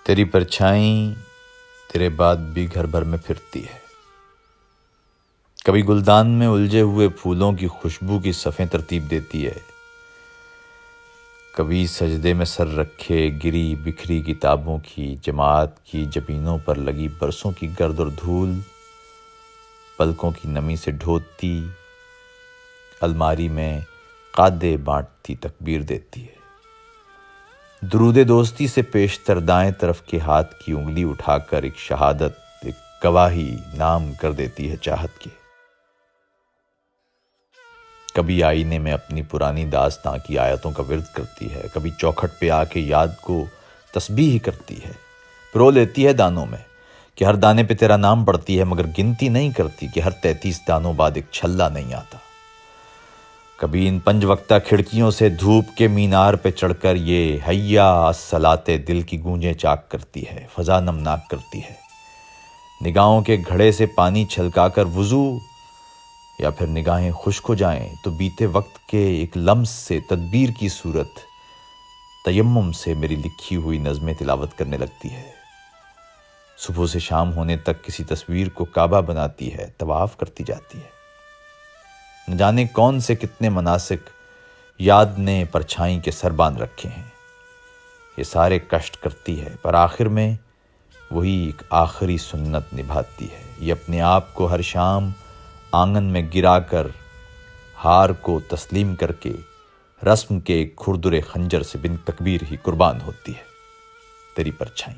تیری پرچھائی تیرے بعد بھی گھر بھر میں پھرتی ہے، کبھی گلدان میں الجھے ہوئے پھولوں کی خوشبو کی صفیں ترتیب دیتی ہے، کبھی سجدے میں سر رکھے گری بکھری کتابوں کی جماعت کی جبینوں پر لگی برسوں کی گرد اور دھول پلکوں کی نمی سے ڈھوتی الماری میں قادے بانٹتی تکبیر دیتی ہے، درود دوستی سے پیشتر دائیں طرف کے ہاتھ کی انگلی اٹھا کر ایک شہادت ایک گواہی نام کر دیتی ہے چاہت کے، کبھی آئینے میں اپنی پرانی داستاں کی آیتوں کا ورد کرتی ہے، کبھی چوکھٹ پہ آ کے یاد کو تسبیح کرتی ہے، پرو لیتی ہے دانوں میں کہ ہر دانے پہ تیرا نام پڑتی ہے، مگر گنتی نہیں کرتی کہ ہر 33 دانوں بعد ایک چھلا نہیں آتا، کبھی ان 5 وقتہ کھڑکیوں سے دھوپ کے مینار پہ چڑھ کر یہ حیا الصلاۃ دل کی گونجیں چاک کرتی ہے، فضا نمناک کرتی ہے، نگاہوں کے گھڑے سے پانی چھلکا کر وضو، یا پھر نگاہیں خشک ہو جائیں تو بیتے وقت کے ایک لمس سے تدبیر کی صورت تیمم سے میری لکھی ہوئی نظمیں تلاوت کرنے لگتی ہے، صبح سے شام ہونے تک کسی تصویر کو کعبہ بناتی ہے، طواف کرتی جاتی ہے، نہ جانے کون سے کتنے مناسک یاد نے پرچھائی کے سر باندھ رکھے ہیں، یہ سارے کشٹ کرتی ہے پر آخر میں وہی ایک آخری سنت نبھاتی ہے، یہ اپنے آپ کو ہر شام آنگن میں گرا کر ہار کو تسلیم کر کے رسم کے ایک کھردرے خنجر سے بن تکبیر ہی قربان ہوتی ہے، تیری پرچھائی۔